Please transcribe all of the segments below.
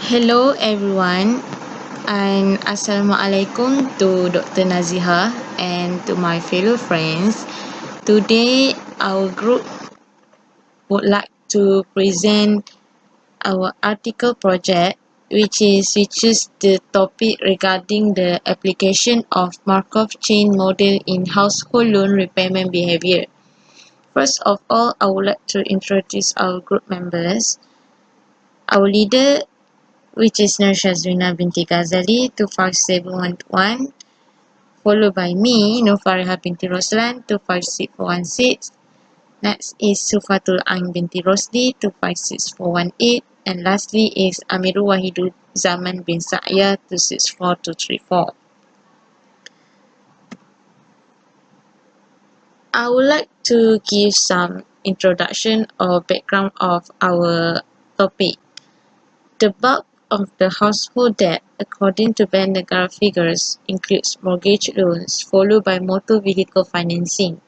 Hello everyone and Assalamualaikum to Dr. Naziha and to my fellow friends. Today our group would like to present our article project which is the topic regarding the application of Markov chain model in household loan repayment behavior. First of all, I would like to introduce our group members. Our leader, which is Nur Shazwina binti Ghazali 25711, followed by me, Nufariha binti Roslan 256416. Next is Sufatul Ain binti Rosli 256418, and lastly is Amirul Wahidul Zaman bin Sa'ya 264234. I would like to give some introduction or background of our topic. The bulk of the household debt, according to Bank Negara figures, includes mortgage loans, followed by motor vehicle financing.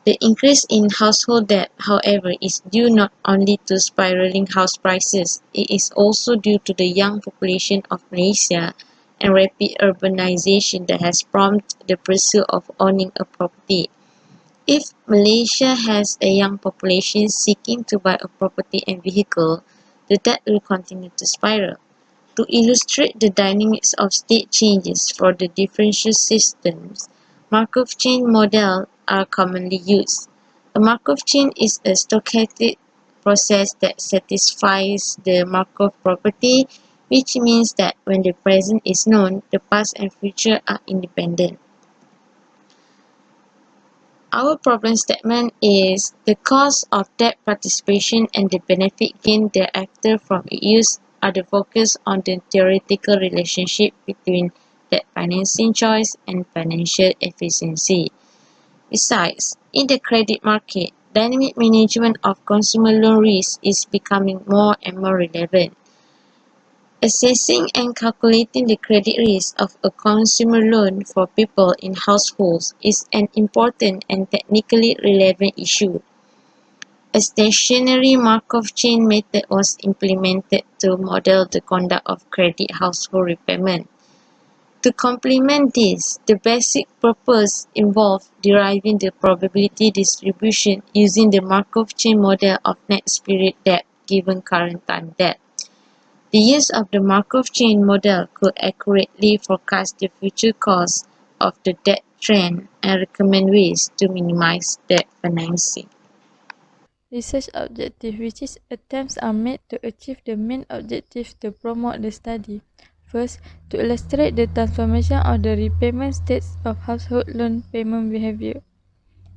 The increase in household debt, however, is due not only to spiraling house prices, it is also due to the young population of Malaysia and rapid urbanization that has prompted the pursuit of owning a property. If Malaysia has a young population seeking to buy a property and vehicle, the debt will continue to spiral. To illustrate the dynamics of state changes for the differential systems, Markov chain models are commonly used. A Markov chain is a stochastic process that satisfies the Markov property, which means that when the present is known, the past and future are independent. Our problem statement is the cost of debt participation and the benefit gained thereafter from its use are the focus on the theoretical relationship between debt financing choice and financial efficiency. Besides, in the credit market, dynamic management of consumer loan risk is becoming more and more relevant. Assessing and calculating the credit risk of a consumer loan for people in households is an important and technically relevant issue. A stationary Markov chain method was implemented to model the conduct of credit household repayment. To complement this, the basic purpose involved deriving the probability distribution using the Markov chain model of next period debt given current time debt. The use of the Markov chain model could accurately forecast the future cost of the debt trend and recommend ways to minimize debt financing. Research objective, which is attempts are made to achieve the main objective to promote the study. First, to illustrate the transformation of the repayment states of household loan payment behavior.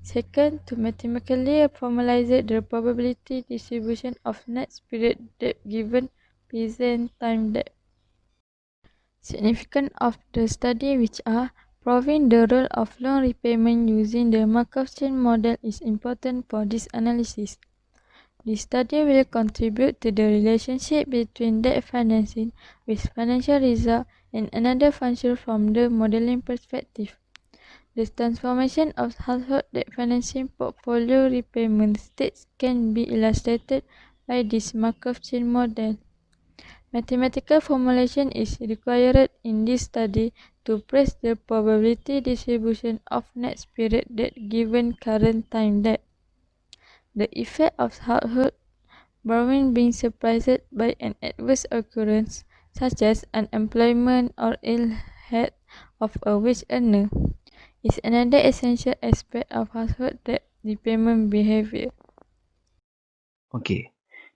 Second, to mathematically formalize the probability distribution of next period debt given present time debt. Significance of the study, which are proving the role of loan repayment using the Markov chain model is important for this analysis. This study will contribute to the relationship between debt financing with financial result and another function from the modeling perspective. The transformation of household debt financing portfolio repayment states can be illustrated by this Markov chain model. Mathematical formulation is required in this study to press the probability distribution of next period debt given current time debt. The effect of household borrowing being surprised by an adverse occurrence, such as unemployment or ill health of a wage earner, is another essential aspect of household debt repayment behavior. Okay,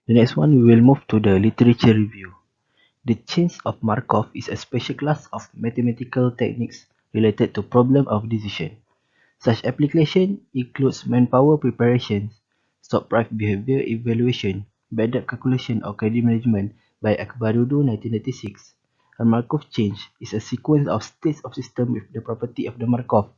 the next one we will move to the literature review. The chains of Markov is a special class of mathematical techniques related to problem of decision. Such application includes manpower preparations, stock price behavior evaluation, bad debt calculation or credit management by Akbarudu 1996. A Markov chain is a sequence of states of system with the property of the Markov.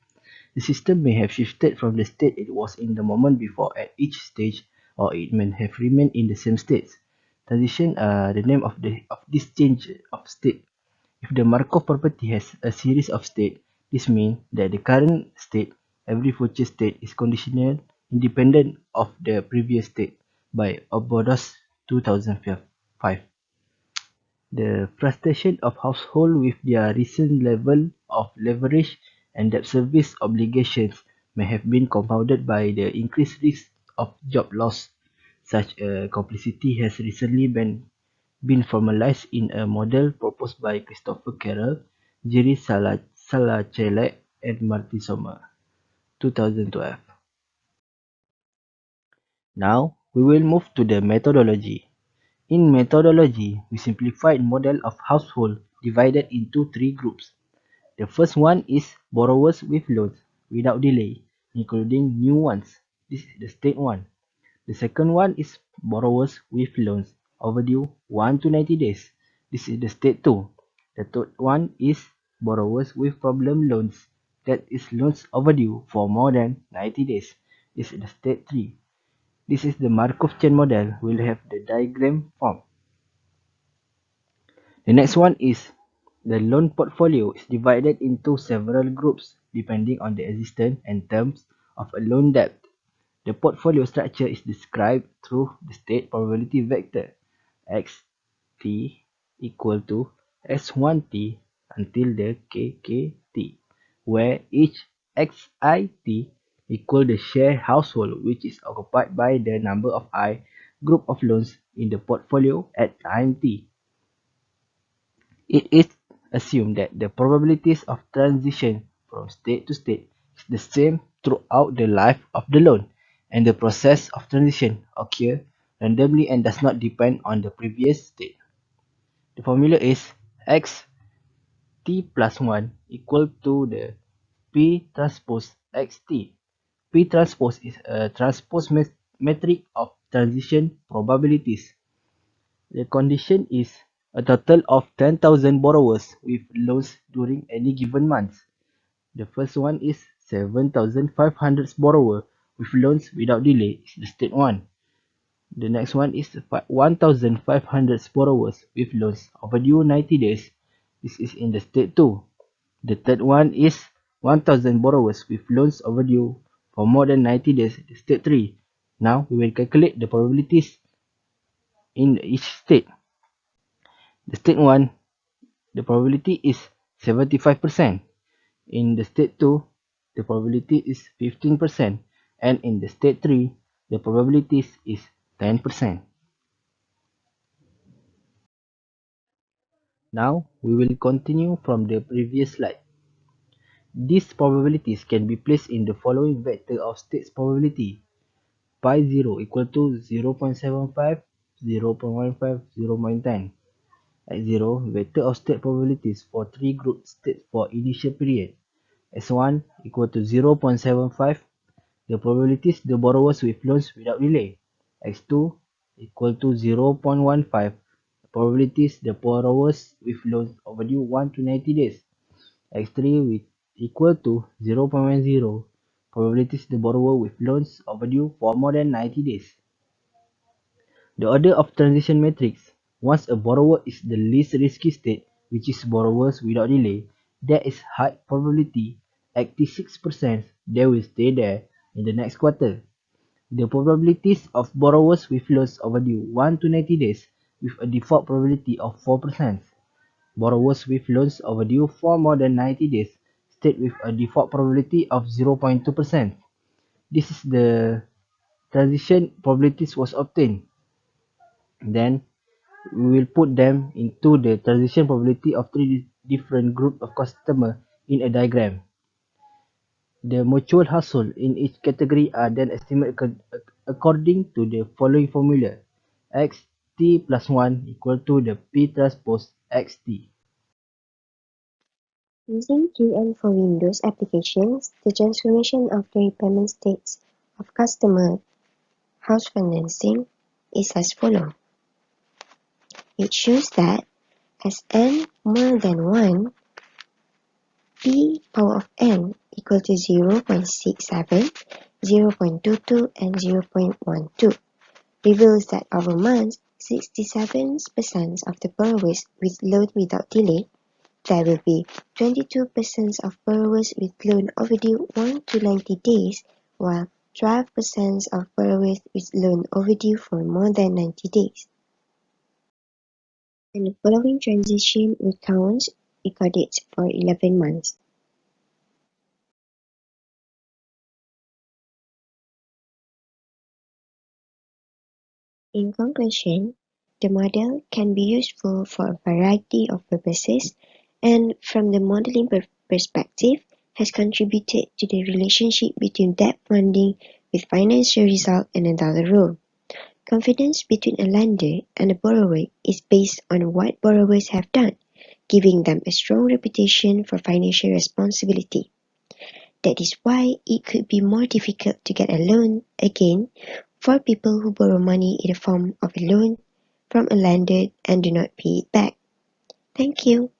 The system may have shifted from the state it was in the moment before at each stage, or it may have remained in the same states. Transition are the name of this change of state. If the Markov property has a series of states, this means that the current state, every future state, is conditional independent of the previous state by Obodos 2005. The frustration of households with their recent level of leverage and debt service obligations may have been compounded by the increased risk of job loss. Such a complexity has recently been formalized in a model proposed by Christopher Carroll, Jerry Salachelek, and Martin Sommer, 2012. Now, we will move to the methodology. In methodology, we simplified model of household divided into three groups. The first one is borrowers with loans without delay, including new ones. This is the state one. The second one is borrowers with loans overdue 1 to 90 days. This is the state 2. The third one is borrowers with problem loans, that is loans overdue for more than 90 days. This is the state 3. This is the Markov chain model. We'll have the diagram form. The next one is the loan portfolio is divided into several groups depending on the existence and terms of a loan debt. The portfolio structure is described through the state probability vector xt equal to s1t until the kkt, where each xit equal the share household which is occupied by the number of I group of loans in the portfolio at time t. It is assumed that the probabilities of transition from state to state is the same throughout the life of the loan, and the process of transition occurs randomly and does not depend on the previous state. The formula is x t plus 1 equal to the p transpose xt. P transpose is a transpose metric of transition probabilities. The condition is a total of 10,000 borrowers with loans during any given month. The first one is 7,500 borrowers with loans without delay, is the state 1. The next one is 1,500 borrowers with loans overdue 90 days. This is in the state 2. The third one is 1,000 borrowers with loans overdue for more than 90 days, the state 3. Now we will calculate the probabilities in each state. The state 1, the probability is 75%. In the state 2, the probability is 15%. And in the state 3, the probability is 10%. Now, we will continue from the previous slide. These probabilities can be placed in the following vector of states probability. Pi 0 equal to 0.75, 0.15, 0.10. At 0, vector of state probabilities for three group states for initial period. S1 equal to 0.75, the probabilities the borrowers with loans without delay. X2 equal to 0.15, the probabilities the borrowers with loans overdue 1 to 90 days. X3 with equal to 0.10, probabilities the borrower with loans overdue for more than 90 days. The order of transition matrix. Once a borrower is the least risky state, which is borrowers without delay, there is high probability, 86%, they will stay there in the next quarter. The probabilities of borrowers with loans overdue 1 to 90 days with a default probability of 4%. Borrowers with loans overdue for more than 90 days state with a default probability of 0.2%. This is the transition probabilities was obtained. Then we will put them into the transition probability of three different groups of customers in a diagram. The mutual household in each category are then estimated according to the following formula. Xt plus 1 equal to the P transpose Xt. Using QM for Windows applications, the transformation of the repayment states of customer house financing is as follows. It shows that as n more than 1, p power of n equal to 0.67, 0.22, and 0.12 reveals that over months, 67% of the borrowers with loan without delay, there will be 22% of borrowers with loan overdue 1 to 90 days, while 12% of borrowers with loan overdue for more than 90 days. And the following transition recounts recorded for 11 months. In conclusion, the model can be useful for a variety of purposes and from the modeling perspective has contributed to the relationship between debt funding with financial result and another rule. Confidence between a lender and a borrower is based on what borrowers have done, giving them a strong reputation for financial responsibility. That is why it could be more difficult to get a loan again for people who borrow money in the form of a loan from a lender and do not pay it back. Thank you.